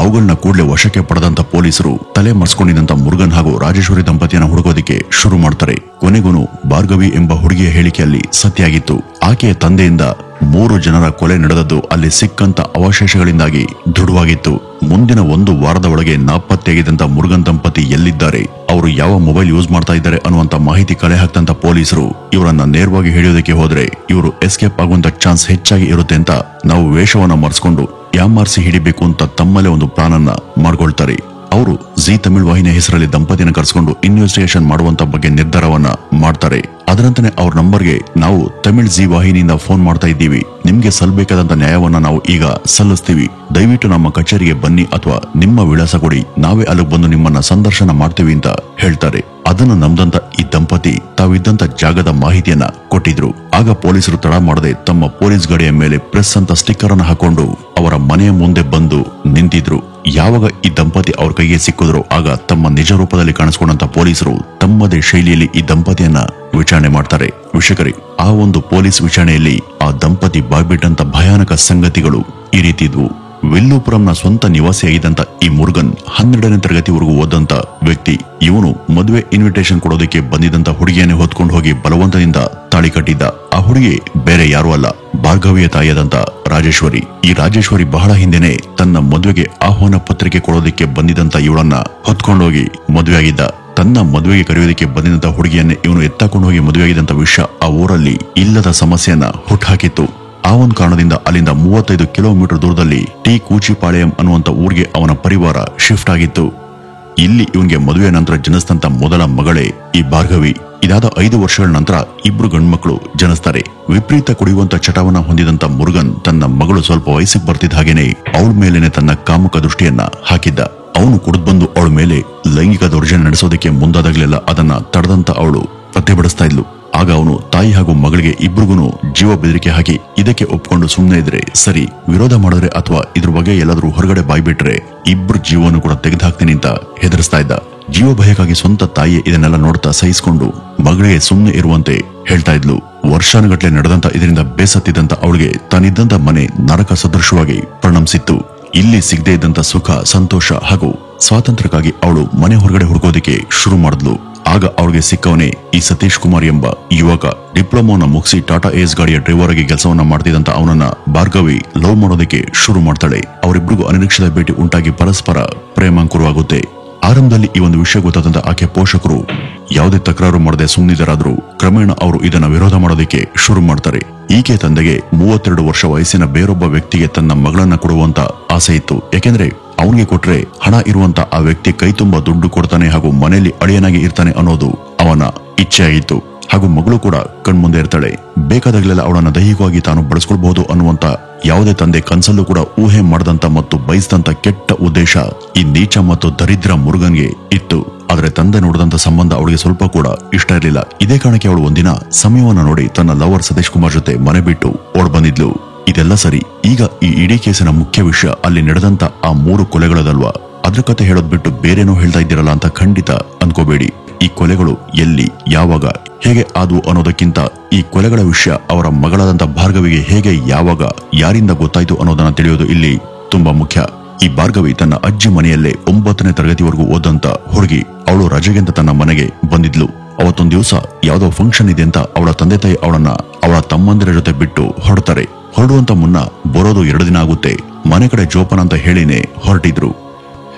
ಅವುಗಳನ್ನ ಕೂಡಲೇ ವಶಕ್ಕೆ ಪಡೆದಂತ ಪೊಲೀಸರು ತಲೆ ಮರೆಸ್ಕೊಂಡಿದ್ದಂತ ಮುರುಗನ್ ಹಾಗೂ ರಾಜೇಶ್ವರಿ ದಂಪತಿಯನ್ನ ಹುಡುಕೋದಿಕ್ಕೆ ಶುರು ಮಾಡ್ತಾರೆ. ಕೊನೆಗೂ ಭಾರ್ಗವಿ ಎಂಬ ಹುಡುಗಿಯ ಹೇಳಿಕೆಯಲ್ಲಿ ಸತ್ಯ ಆಗಿತ್ತು. ಆಕೆಯ ತಂದೆಯಿಂದ 3 ಜನರ ಕೊಲೆ ನಡೆದದ್ದು ಅಲ್ಲಿ ಸಿಕ್ಕಂತ ಅವಶೇಷಗಳಿಂದಾಗಿ ದೃಢವಾಗಿತ್ತು. ಮುಂದಿನ 1 ವಾರದ ಒಳಗೆ ನಾಪತ್ತೆಯಾಗಿದ್ದಂತ ಮುರುಗನ್ ದಂಪತಿ ಎಲ್ಲಿದ್ದಾರೆ, ಅವರು ಯಾವ ಮೊಬೈಲ್ ಯೂಸ್ ಮಾಡ್ತಾ ಇದ್ದಾರೆ ಅನ್ನುವಂತ ಮಾಹಿತಿ ಕಲೆ ಹಾಕ್ತಂತ ಪೊಲೀಸರು ಇವರನ್ನ ನೇರವಾಗಿ ಹಿಡಿಯೋದಕ್ಕೆ ಹೋದ್ರೆ ಇವರು ಎಸ್ಕೇಪ್ ಆಗುವಂತ ಚಾನ್ಸ್ ಹೆಚ್ಚಾಗಿ ಇರುತ್ತೆ ಅಂತ ನಾವು ವೇಷವನ್ನ ಮರೆಸ್ಕೊಂಡು ಯಾಮಾರಿಸಿ ಹಿಡಿಬೇಕು ಅಂತ ತಮ್ಮಲ್ಲೇ ಒಂದು ಪ್ಲಾನ್ ಅನ್ನ ಮಾಡ್ಕೊಳ್ತಾರೆ. ಅವರು ಜಿ ತಮಿಳ್ ವಾಹಿನಿಯ ಹೆಸರಲ್ಲಿ ದಂಪತಿಯನ್ನು ಕರೆಸಿಕೊಂಡು ಇನ್ವೆಸ್ಟಿಗೇಷನ್ ಮಾಡುವಂತ ಬಗ್ಗೆ ನಿರ್ಧಾರವನ್ನ ಮಾಡ್ತಾರೆ. ಅದರಂತೆ ಅವ್ರ ನಂಬರ್ಗೆ ನಾವು ತಮಿಳ್ ಜಿ ವಾಹಿನಿಯಿಂದ ಫೋನ್ ಮಾಡ್ತಾ ಇದ್ದೀವಿ, ನಿಮ್ಗೆ ಸಲ್ಲಬೇಕಾದಂತ ನ್ಯಾಯವನ್ನ ನಾವು ಈಗ ಸಲ್ಲಿಸ್ತೀವಿ, ದಯವಿಟ್ಟು ನಮ್ಮ ಕಚೇರಿಗೆ ಬನ್ನಿ ಅಥವಾ ನಿಮ್ಮ ವಿಳಾಸ ಕೊಡಿ, ನಾವೇ ಅಲ್ಲಿಗೆ ಬಂದು ನಿಮ್ಮನ್ನ ಸಂದರ್ಶನ ಮಾಡ್ತೀವಿ ಅಂತ ಹೇಳ್ತಾರೆ. ಅದನ್ನು ನಂಬದಂತ ಈ ದಂಪತಿ ತಾವಿದ್ದಂತ ಜಾಗದ ಮಾಹಿತಿಯನ್ನ ಕೊಟ್ಟಿದ್ರು. ಆಗ ಪೊಲೀಸರು ತಡ ಮಾಡದೆ ತಮ್ಮ ಪೊಲೀಸ್ ಗಾಡಿಯ ಮೇಲೆ ಪ್ರೆಸ್ ಅಂತ ಸ್ಟಿಕ್ಕರ್ ಅನ್ನು ಹಾಕೊಂಡು ಅವರ ಮನೆಯ ಮುಂದೆ ಬಂದು ನಿಂತಿದ್ರು. ಯಾವಾಗ ಈ ದಂಪತಿ ಅವ್ರ ಕೈಗೆ ಸಿಕ್ಕಿದ್ರು ಆಗ ತಮ್ಮ ನಿಜ ರೂಪದಲ್ಲಿ ಕಾಣಿಸ್ಕೊಂಡಂತ ಪೊಲೀಸರು ತಮ್ಮದೇ ಶೈಲಿಯಲ್ಲಿ ಈ ದಂಪತಿಯನ್ನ ವಿಚಾರಣೆ ಮಾಡ್ತಾರೆ. ವೀಕ್ಷಕರೇ, ಆ ಒಂದು ಪೊಲೀಸ್ ವಿಚಾರಣೆಯಲ್ಲಿ ಆ ದಂಪತಿ ಬಾಯ್ಬಿಟ್ಟಂತ ಭಯಾನಕ ಸಂಗತಿಗಳು ಈ ರೀತಿ ಇದ್ವು. ವಿಲ್ಲುಪುರಂನ ಸ್ವಂತ ನಿವಾಸಿಯಾಗಿದ್ದಂತ ಈ ಮುರುಗನ್ 12ನೇ ತರಗತಿವರೆಗೂ ಓದಂತ ವ್ಯಕ್ತಿ. ಇವನು ಮದುವೆ ಇನ್ವಿಟೇಷನ್ ಕೊಡೋದಕ್ಕೆ ಬಂದಿದ್ದಂತ ಹುಡುಗಿಯನ್ನೇ ಹೊತ್ಕೊಂಡು ಹೋಗಿ ಬಲವಂತದಿಂದ ತಾಳಿ ಕಟ್ಟಿದ್ದ. ಆ ಹುಡುಗಿ ಬೇರೆ ಯಾರೂ ಅಲ್ಲ, ಭಾರ್ಗವಿಯ ತಾಯಿಯಾದಂತ ರಾಜೇಶ್ವರಿ. ಈ ರಾಜೇಶ್ವರಿ ಬಹಳ ಹಿಂದೆನೆ ತನ್ನ ಮದುವೆಗೆ ಆಹ್ವಾನ ಪತ್ರಿಕೆ ಕೊಡೋದಕ್ಕೆ ಬಂದಿದ್ದಂತ ಇವಳನ್ನ ಹೊತ್ಕೊಂಡೋಗಿ ಮದುವೆಯಾಗಿದ್ದ. ತನ್ನ ಮದುವೆಗೆ ಕರೆಯೋದಕ್ಕೆ ಬಂದಿದ್ದಂತ ಹುಡುಗಿಯನ್ನೇ ಇವನು ಎತ್ತಾಕೊಂಡು ಹೋಗಿ ಮದುವೆಯಾಗಿದ್ದಂತ ವಿಷಯ ಆ ಊರಲ್ಲಿ ಇಲ್ಲದ ಸಮಸ್ಯೆಯನ್ನ ಹುಟ್ಟಾಕಿತ್ತು. ಆ ಒಂದು ಕಾರಣದಿಂದ ಅಲ್ಲಿಂದ 35 ಕಿಲೋಮೀಟರ್ ದೂರದಲ್ಲಿ ಟಿ ಕೂಚಿಪಾಳ್ಯಂ ಅನ್ನುವಂತ ಊರಿಗೆ ಅವನ ಪರಿವಾರ ಶಿಫ್ಟ್ ಆಗಿತ್ತು. ಇಲ್ಲಿ ಇವನ್ಗೆ ಮದುವೆ ನಂತರ ಜನಿಸಿದಂತ ಮೊದಲ ಮಗಳೇ ಈ ಭಾರ್ಗವಿ. ಇದಾದ 5 ವರ್ಷಗಳ ನಂತರ ಇಬ್ರು ಗಂಡ್ಮಕ್ಳು ಜನಿಸ್ತಾರೆ. ವಿಪರೀತ ಕುಡಿಯುವಂತ ಚಟವನ್ನ ಹೊಂದಿದಂತ ಮುರುಗನ್ ತನ್ನ ಮಗಳು ಸ್ವಲ್ಪ ವಯಸ್ಸಿಗೆ ಬರ್ತಿದ್ದ ಹಾಗೇನೆ ಅವಳ ಮೇಲೇನೆ ತನ್ನ ಕಾಮುಕ ದೃಷ್ಟಿಯನ್ನ ಹಾಕಿದ್ದ. ಅವನು ಕುಡಿದು ಬಂದು ಅವಳ ಮೇಲೆ ಲೈಂಗಿಕ ದೌರ್ಜನ್ಯ ನಡೆಸೋದಕ್ಕೆ ಮುಂದಾದಾಗ್ಲೆಲ್ಲ ಅದನ್ನ ತಡೆದಂತ ಅವಳು ಪ್ರತಿಭಟಿಸ್ತಾ ಇದ್ಲು. ಆಗ ಅವನು ತಾಯಿ ಹಾಗೂ ಮಗಳಿಗೆ ಇಬ್ರಿಗೂ ಜೀವ ಬೆದರಿಕೆ ಹಾಕಿ ಇದಕ್ಕೆ ಒಪ್ಕೊಂಡು ಸುಮ್ಮನೆ ಇದ್ರೆ ಸರಿ, ವಿರೋಧ ಮಾಡಿದ್ರೆ ಅಥವಾ ಇದ್ರ ಬಗ್ಗೆ ಎಲ್ಲಾದ್ರೂ ಹೊರಗಡೆ ಬಾಯ್ಬಿಟ್ರೆ ಇಬ್ರು ಜೀವವನ್ನು ಕೂಡ ತೆಗೆದುಹಾಕ್ತೀನಿ ಅಂತ ಹೆದರಿಸ್ತಾ ಇದ್ದ. ಜೀವ ಭಯಕ್ಕಾಗಿ ಸ್ವಂತ ತಾಯಿ ಇದನ್ನೆಲ್ಲ ನೋಡ್ತಾ ಸಹಿಸಿಕೊಂಡು ಮಗಳಿಗೆ ಸುಮ್ಮನೆ ಇರುವಂತೆ ಹೇಳ್ತಾ ಇದ್ಲು. ವರ್ಷಾನುಗಟ್ಲೆ ನಡೆದಂತ ಇದರಿಂದ ಬೇಸತ್ತಿದ್ದಂತ ಅವಳಿಗೆ ತಾನಿದ್ದಂತ ಮನೆ ನರಕ ಸದೃಶವಾಗಿ ಪರಿಣಮಿಸಿತ್ತು. ಇಲ್ಲಿ ಸಿಗದೆ ಇದ್ದಂತ ಸುಖ, ಸಂತೋಷ ಹಾಗೂ ಸ್ವಾತಂತ್ರ್ಯಕ್ಕಾಗಿ ಅವಳು ಮನೆ ಹೊರಗಡೆ ಹುಡುಕೋದಿಕ್ಕೆ ಶುರು ಮಾಡಿದ್ಲು. ಆಗ ಅವಳಿಗೆ ಸಿಕ್ಕವನೇ ಈ ಸತೀಶ್ ಕುಮಾರ್ ಎಂಬ ಯುವಕ. ಡಿಪ್ಲೊಮಾನ ಮುಗಿಸಿ ಟಾಟಾ ಏಸ್ ಗಾಡಿಯ ಡ್ರೈವರ್ ಆಗಿ ಕೆಲಸವನ್ನ ಮಾಡ್ತಿದ್ದಂತ ಅವನನ್ನ ಭಾರ್ಗವಿ ಲವ್ ಮಾಡೋದಕ್ಕೆ ಶುರು ಮಾಡ್ತಾಳೆ. ಅವರಿಬ್ರಿಗೂ ಅನಿರೀಕ್ಷಿತ ಭೇಟಿ ಉಂಟಾಗಿ ಪರಸ್ಪರ ಪ್ರೇಮಾಂಕುರವಾಗುತ್ತೆ. ಆರಂಭದಲ್ಲಿ ಈ ಒಂದು ವಿಷಯ ಗೊತ್ತಾದಂತ ಆಕೆ ಪೋಷಕರು ಯಾವುದೇ ತಕರಾರು ಮಾಡದೆ ಸುಮ್ಮನಿದರಾದ್ರೂ ಕ್ರಮೇಣ ಅವರು ಇದನ್ನ ವಿರೋಧ ಮಾಡೋದಕ್ಕೆ ಶುರು ಮಾಡ್ತಾರೆ. ಈಕೆ ತಂದೆಗೆ 32 ವರ್ಷ ವಯಸ್ಸಿನ ಬೇರೊಬ್ಬ ವ್ಯಕ್ತಿಗೆ ತನ್ನ ಮಗಳನ್ನ ಕೊಡುವಂತ ಆಸೆ ಇತ್ತು. ಯಾಕೆಂದ್ರೆ ಅವನಿಗೆ ಕೊಟ್ರೆ ಹಣ ಇರುವಂತ ಆ ವ್ಯಕ್ತಿ ಕೈ ತುಂಬಾ ದುಡ್ಡು ಕೊಡ್ತಾನೆ ಹಾಗೂ ಮನೆಯಲ್ಲಿ ಅಳಿಯನಾಗಿ ಇರ್ತಾನೆ ಅನ್ನೋದು ಅವನ ಇಚ್ಛೆ ಆಗಿತ್ತು. ಹಾಗೂ ಮಗಳು ಕೂಡ ಕಣ್ಮುಂದೆ ಇರ್ತಾಳೆ. ಬೇಕಾದಾಗಲೆಲ್ಲ ಅವಳನ್ನ ದೈಹಿಕವಾಗಿ ತಾನು ಬಳಸ್ಕೊಳ್ಬಹುದು ಅನ್ನುವಂತ ಯಾವುದೇ ತಂದೆ ಕನ್ಸಲ್ಲೂ ಕೂಡ ಊಹೆ ಮಾಡದಂತ ಮತ್ತು ಬಯಸಿದಂತ ಕೆಟ್ಟ ಉದ್ದೇಶ ಈ ನೀಚ ಮತ್ತು ದರಿದ್ರ ಮುರುಗನ್ಗೆ ಇತ್ತು. ಆದ್ರೆ ತಂದೆ ನೋಡಿದಂತ ಸಂಬಂಧ ಅವಳಿಗೆ ಸ್ವಲ್ಪ ಕೂಡ ಇಷ್ಟ ಇರಲಿಲ್ಲ. ಇದೇ ಕಾರಣಕ್ಕೆ ಅವಳು ಒಂದಿನ ಸಮಯವನ್ನ ನೋಡಿ ತನ್ನ ಲವರ್ ಸತೀಶ್ ಕುಮಾರ್ ಜೊತೆ ಮನೆ ಬಿಟ್ಟು ಓಡ್ ಬಂದಿದ್ಲು. ಇದೆಲ್ಲ ಸರಿ. ಈಗ ಈ ಇಡೀ ಕೇಸಿನ ಮುಖ್ಯ ವಿಷಯ ಅಲ್ಲಿ ನಡೆದಂತ ಆ 3 ಕೊಲೆಗಳದಲ್ವಾ. ಅದ್ರ ಕತೆ ಹೇಳೋದ್ ಬಿಟ್ಟು ಬೇರೇನೋ ಹೇಳ್ತಾ ಇದ್ದೀರಲ್ಲ ಅಂತ ಖಂಡಿತ ಅನ್ಕೋಬೇಡಿ. ಈ ಕೊಲೆಗಳು ಎಲ್ಲಿ, ಯಾವಾಗ, ಹೇಗೆ ಆದ್ವು ಅನ್ನೋದಕ್ಕಿಂತ ಈ ಕೊಲೆಗಳ ವಿಷಯ ಅವರ ಮಗಳಾದಂತ ಭಾರ್ಗವಿಗೆ ಹೇಗೆ, ಯಾವಾಗ, ಯಾರಿಂದ ಗೊತ್ತಾಯ್ತು ಅನ್ನೋದನ್ನ ತಿಳಿಯೋದು ಇಲ್ಲಿ ತುಂಬಾ ಮುಖ್ಯ. ಈ ಭಾರ್ಗವಿ ತನ್ನ ಅಜ್ಜಿ ಮನೆಯಲ್ಲೇ 9ನೇ ತರಗತಿವರೆಗೂ ಓದಂತ ಹುಡುಗಿ. ಅವಳು ರಜೆಗೆಂತ ತನ್ನ ಮನೆಗೆ ಬಂದಿದ್ಲು. ಅವತ್ತೊಂದ್ ದಿವಸ ಯಾವ್ದೋ ಫಂಕ್ಷನ್ ಇದೆ ಅಂತ ಅವಳ ತಂದೆ ತಾಯಿ ಅವಳನ್ನ ಅವಳ ತಮ್ಮಂದಿರ ಜೊತೆ ಬಿಟ್ಟು ಹೊರಡ್ತಾರೆ. ಹೊರಡುವಂತ ಮುನ್ನ ಬರೋದು 2 ದಿನ ಆಗುತ್ತೆ. ಮನೆ ಕಡೆ ಜೋಪಾನ ಅಂತ ಹೇಳಿನೇ ಹೊರಟಿದ್ರು.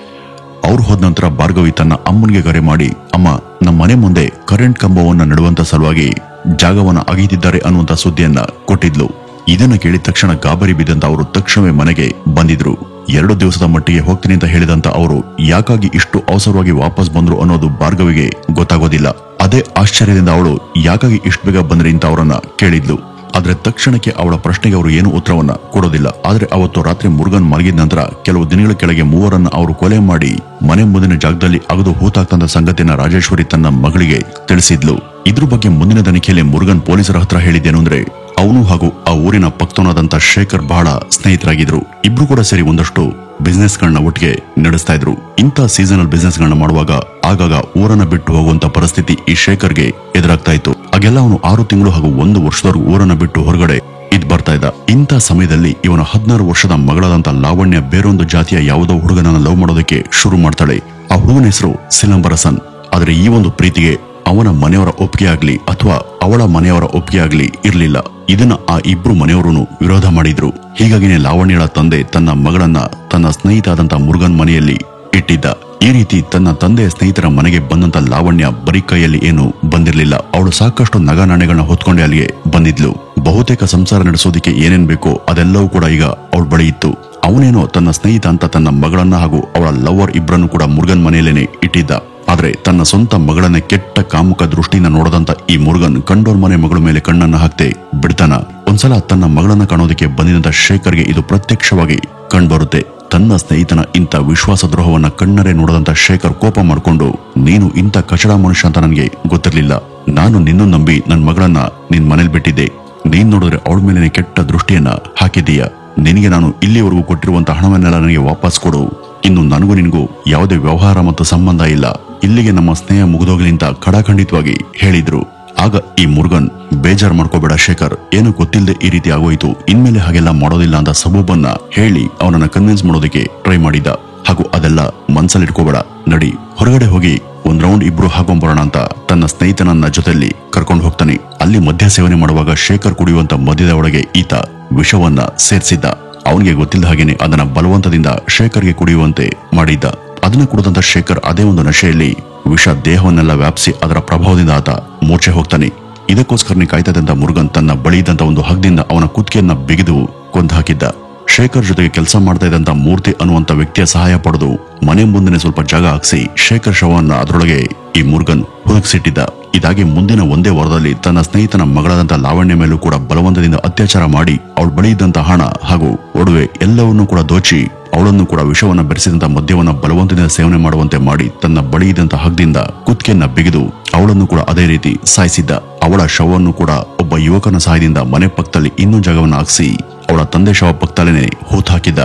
ಅವ್ರು ಹೋದ ನಂತರ ಭಾರ್ಗವಿ ತನ್ನ ಅಮ್ಮನಿಗೆ ಕರೆ ಮಾಡಿ, ಅಮ್ಮ, ನಮ್ಮ ಮನೆ ಮುಂದೆ ಕರೆಂಟ್ ಕಂಬವನ್ನ ನೆಡುವಂತ ಸಲುವಾಗಿ ಜಾಗವನ್ನ ಅಗೀತಿದ್ದಾರೆ ಅನ್ನುವಂತ ಸುದ್ದಿಯನ್ನ ಕೊಟ್ಟಿದ್ಲು. ಇದನ್ನ ಕೇಳಿದ ತಕ್ಷಣ ಗಾಬರಿ ಬಿದ್ದಂತ ಅವರು ತಕ್ಷಣವೇ ಮನೆಗೆ ಬಂದಿದ್ರು. 2 ದಿವಸದ ಮಟ್ಟಿಗೆ ಹೋಗ್ತೀನಿ ಅಂತ ಹೇಳಿದಂತ ಅವರು ಯಾಕಾಗಿ ಇಷ್ಟು ಅವಸರವಾಗಿ ವಾಪಸ್ ಬಂದ್ರು ಅನ್ನೋದು ಭಾರ್ಗವಿಗೆ ಗೊತ್ತಾಗೋದಿಲ್ಲ. ಅದೇ ಆಶ್ಚರ್ಯದಿಂದ ಅವಳು ಯಾಕಾಗಿ ಇಷ್ಟು ಬೇಗ ಬಂದ್ರಿ ಅಂತ ಅವರನ್ನ ಕೇಳಿದ್ಲು. ಆದ್ರೆ ತಕ್ಷಣಕ್ಕೆ ಅವಳ ಪ್ರಶ್ನೆಗೆ ಅವರು ಏನು ಉತ್ತರವನ್ನ ಕೊಡೋದಿಲ್ಲ. ಆದ್ರೆ ಅವತ್ತು ರಾತ್ರಿ ಮುರುಗನ್ ಮಲಗಿದ ನಂತರ ಕೆಲವು ದಿನಗಳ ಕೆಳಗೆ 3ರನ್ನ ಅವರು ಕೊಲೆ ಮಾಡಿ ಮನೆ ಮುಂದಿನ ಜಾಗದಲ್ಲಿ ಅಗದು ಹೂತಾಕ್ತಂತ ಸಂಗತಿಯನ್ನ ರಾಜೇಶ್ವರಿ ತನ್ನ ಮಗಳಿಗೆ ತಿಳಿಸಿದ್ಲು. ಇದ್ರ ಬಗ್ಗೆ ಮುಂದಿನ ತನಿಖೆಯಲ್ಲಿ ಮುರುಗನ್ ಪೊಲೀಸರ ಹತ್ರ ಹೇಳಿದ್ದೇನು ಅಂದ್ರೆ ಅವನು ಹಾಗೂ ಆ ಊರಿನ ಪಕ್ತವನಾದಂತ ಶೇಖರ್ ಬಹಳ ಸ್ನೇಹಿತರಾಗಿದ್ರು. ಇಬ್ರು ಕೂಡ ಸೇರಿ ಒಂದಷ್ಟು ಬಿಸ್ನೆಸ್ ಗಳನ್ನ ಒಟ್ಟಿಗೆ ನಡೆಸ್ತಾ ಇದ್ರು. ಇಂಥ ಸೀಸನಲ್ ಬಿಸ್ನೆಸ್ ಗಳನ್ನ ಮಾಡುವಾಗ ಆಗಾಗ ಊರನ್ನ ಬಿಟ್ಟು ಹೋಗುವಂತ ಪರಿಸ್ಥಿತಿ ಈ ಶೇಖರ್ಗೆ ಎದುರಾಗ್ತಾ ಇತ್ತು. ಆಗೆಲ್ಲ ಅವನು 6 ತಿಂಗಳು ಹಾಗೂ 1 ವರ್ಷದವರೆಗೂ ಊರನ್ನ ಬಿಟ್ಟು ಹೊರಗಡೆ ಇದ್ ಬರ್ತಾ ಇದ್ದ. ಇಂಥ ಸಮಯದಲ್ಲಿ ಇವನ 16 ವರ್ಷದ ಮಗಳಾದಂತ ಲಾವಣ್ಯ ಬೇರೊಂದು ಜಾತಿಯ ಯಾವುದೋ ಹುಡುಗನನ್ನ ಲವ್ ಮಾಡೋದಕ್ಕೆ ಶುರು ಮಾಡ್ತಾಳೆ. ಆ ಹುಡುಗನ ಹೆಸರು ಸಿಲಂಬರಸನ್. ಆದ್ರೆ ಈ ಒಂದು ಪ್ರೀತಿಗೆ ಅವನ ಮನೆಯವರ ಒಪ್ಪಿಗೆ ಆಗ್ಲಿ ಅಥವಾ ಅವಳ ಮನೆಯವರ ಒಪ್ಪಿಗೆ ಆಗ್ಲಿ ಇರ್ಲಿಲ್ಲ. ಇದನ್ನ ಆ ಇಬ್ರು ಮನೆಯವರೂ ವಿರೋಧ ಮಾಡಿದ್ರು. ಹೀಗಾಗಿನೇ ಲಾವಣ್ಯಳ ತಂದೆ ತನ್ನ ಮಗಳನ್ನ ತನ್ನ ಸ್ನೇಹಿತ ಆದಂತ ಮುರುಗನ್ ಮನೆಯಲ್ಲಿ ಇಟ್ಟಿದ್ದ. ಈ ರೀತಿ ತನ್ನ ತಂದೆಯ ಸ್ನೇಹಿತರ ಮನೆಗೆ ಬಂದಂತ ಲಾವಣ್ಯ ಬರೀ ಕೈಯಲ್ಲಿ ಏನು ಬಂದಿರ್ಲಿಲ್ಲ. ಅವಳು ಸಾಕಷ್ಟು ನಗ ನಾಣ್ಯಗಳನ್ನ ಹೊತ್ಕೊಂಡೆ ಅಲ್ಲಿಗೆ ಬಂದಿದ್ಲು. ಬಹುತೇಕ ಸಂಸಾರ ನಡೆಸೋದಿಕ್ಕೆ ಏನೇನ್ ಬೇಕೋ ಅದೆಲ್ಲವೂ ಕೂಡ ಈಗ ಅವಳ ಬಳಿ ಇತ್ತು. ಅವನೇನೋ ತನ್ನ ಸ್ನೇಹಿತ ಅಂತ ತನ್ನ ಮಗಳನ್ನ ಹಾಗೂ ಅವಳ ಲವರ್ ಇಬ್ಬರನ್ನು ಕೂಡ ಮುರುಗನ್ ಮನೆಯಲ್ಲೇನೆ ಇಟ್ಟಿದ್ದ. ಆದ್ರೆ ತನ್ನ ಸ್ವಂತ ಮಗಳನ್ನ ಕೆಟ್ಟ ಕಾಮುಕ ದೃಷ್ಟಿಯಿಂದ ನೋಡದಂತ ಈ ಮುರುಗನ್ ಕಂಡೋರ್ ಮನೆ ಮಗಳ ಮೇಲೆ ಕಣ್ಣನ್ನ ಹಾಕ್ತೆ ಬಿಡ್ತಾನ. ಒಂದ್ಸಲ ತನ್ನ ಮಗಳನ್ನ ಕಾಣೋದಕ್ಕೆ ಬಂದಿದ್ದಂತ ಶೇಖರ್ಗೆ ಇದು ಪ್ರತ್ಯಕ್ಷವಾಗಿ ಕಂಡ್ಬರುತ್ತೆ. ತನ್ನ ಸ್ನೇಹಿತನ ಇಂಥ ವಿಶ್ವಾಸ ದ್ರೋಹವನ್ನ ಕಣ್ಣರೆ ನೋಡದಂತ ಶೇಖರ್ ಕೋಪ ಮಾಡಿಕೊಂಡು, ನೀನು ಇಂಥ ಕಚಡ ಮನುಷ್ಯ ಅಂತ ನನಗೆ ಗೊತ್ತಿರ್ಲಿಲ್ಲ. ನಾನು ನಿನ್ನ ನಂಬಿ ನನ್ನ ಮಗಳನ್ನ ನಿನ್ ಮನೇಲಿ ಬಿಟ್ಟಿದ್ದೆ. ನೀನ್ ನೋಡಿದ್ರೆ ಅವಳ ಮೇಲೆ ಕೆಟ್ಟ ದೃಷ್ಟಿಯನ್ನ ಹಾಕಿದೀಯ. ನಿನಗೆ ನಾನು ಇಲ್ಲಿವರೆಗೂ ಕೊಟ್ಟಿರುವಂತ ಹಣವನ್ನೆಲ್ಲ ನನಗೆ ವಾಪಸ್ ಕೊಡು. ಇನ್ನು ನನಗೂ ನಿನಗೂ ಯಾವುದೇ ವ್ಯವಹಾರ ಮತ್ತು ಸಂಬಂಧ ಇಲ್ಲ. ಇಲ್ಲಿಗೆ ನಮ್ಮ ಸ್ನೇಹ ಮುಗಿದೋಗ್ಲಿ ಅಂತ ಖಡಾಖಂಡಿತವಾಗಿ ಹೇಳಿದ್ರು. ಆಗ ಈ ಮುರುಗನ್, ಬೇಜಾರ್ ಮಾಡ್ಕೋಬೇಡ ಶೇಖರ್, ಏನು ಗೊತ್ತಿಲ್ಲದೆ ಈ ರೀತಿ ಆಗೋಯ್ತು, ಇನ್ಮೇಲೆ ಹಾಗೆಲ್ಲ ಮಾಡೋದಿಲ್ಲ ಅಂತ ಸಬೂಬನ್ನ ಹೇಳಿ ಅವನನ್ನ ಕನ್ವಿನ್ಸ್ ಮಾಡೋದಕ್ಕೆ ಟ್ರೈ ಮಾಡಿದ. ಹಾಗೂ ಅದೆಲ್ಲ ಮನ್ಸಲ್ಲಿ ಇಟ್ಕೋಬೇಡ, ನಡಿ ಹೊರಗಡೆ ಹೋಗಿ ಒಂದ್ ರೌಂಡ್ ಇಬ್ರು ಹಾಕೊಂಬರೋಣ ಅಂತ ತನ್ನ ಸ್ನೇಹಿತನನ್ನ ಜೊತೆಯಲ್ಲಿ ಕರ್ಕೊಂಡು ಹೋಗ್ತಾನೆ. ಅಲ್ಲಿ ಮದ್ಯ ಸೇವನೆ ಮಾಡುವಾಗ ಶೇಖರ್ ಕುಡಿಯುವಂತ ಮದ್ಯದ ಒಳಗೆ ಈತ ವಿಷವನ್ನ ಸೇರಿಸಿದ್ದ. ಅವನಿಗೆ ಗೊತ್ತಿಲ್ಲದ ಹಾಗೇನೆ ಅದನ್ನ ಬಲವಂತದಿಂದ ಶೇಖರ್ಗೆ ಕುಡಿಯುವಂತೆ ಮಾಡಿದ್ದ. ಅದನ್ನ ಕುಡಿದಂತ ಶೇಖರ್ ಅದೇ ಒಂದು ನಶೆಯಲ್ಲಿ ವಿಷ ದೇಹವನ್ನೆಲ್ಲ ವ್ಯಾಪಿಸಿ ಅದರ ಪ್ರಭಾವದಿಂದ ಆತ ಮೂರ್ಛೆ ಹೋಗ್ತಾನೆ. ಇದಕ್ಕೋಸ್ಕರನೇ ಕಾಯ್ತದಂತ ಮುರುಗನ್ ತನ್ನ ಬಳಿ ಇದ್ದಂತ ಒಂದು ಹಗ್ಗದಿಂದ ಅವನ ಕುತ್ತಿಗೆಯನ್ನ ಬಿಗಿದು ಕೊಂದು ಹಾಕಿದ್ದ. ಶೇಖರ್ ಜೊತೆಗೆ ಕೆಲಸ ಮಾಡ್ತಾ ಇದ್ದಂತ ಮೂರ್ತಿ ಅನ್ನುವಂತ ವ್ಯಕ್ತಿಯ ಸಹಾಯ ಪಡೆದು ಮನೆ ಮುಂದೆ ಸ್ವಲ್ಪ ಜಾಗ ಹಾಕಿಸಿ ಶೇಖರ್ ಶವನ್ನ ಅದರೊಳಗೆ ಈ ಮುರುಗನ್ ಹುದುಗಿಸಿಟ್ಟಿದ್ದ. ಇದಾಗಿ ಮುಂದಿನ ಒಂದೇ ವಾರದಲ್ಲಿ ತನ್ನ ಸ್ನೇಹಿತನ ಮಗಳಾದಂತ ಲಾವಣ್ಯ ಮೇಲೂ ಕೂಡ ಬಲವಂತದಿಂದ ಅತ್ಯಾಚಾರ ಮಾಡಿ ಅವಳ ಬಳಿ ಇದ್ದಂತ ಹಣ ಹಾಗೂ ಒಡವೆ ಎಲ್ಲವನ್ನೂ ಕೂಡ ದೋಚಿ ಅವಳನ್ನು ಕೂಡ ವಿಷವನ್ನ ಬೆರೆಸಿದಂತ ಮದ್ಯವನ್ನ ಬಲವಂತದಿಂದ ಸೇವನೆ ಮಾಡುವಂತೆ ಮಾಡಿ ತನ್ನ ಬಳಿ ಇದ್ದಂತ ಹಗ್ಗದಿಂದ ಕುತ್ತಿಗೆಯನ್ನ ಬಿಗಿದು ಅವಳನ್ನು ಕೂಡ ಅದೇ ರೀತಿ ಸಾಯಿಸಿದ್ದ. ಅವಳ ಶವವನ್ನು ಕೂಡ ಒಬ್ಬ ಯುವಕನ ಸಹಾಯದಿಂದ ಮನೆ ಪಕ್ಕದಲ್ಲಿ ಇನ್ನೂ ಜಾಗವನ್ನು ಹಾಕಿಸಿ ಅವಳ ತಂದೆ ಶವ ಪಕ್ಕದಲ್ಲೇನೆ ಹೂತ್ ಹಾಕಿದ್ದ.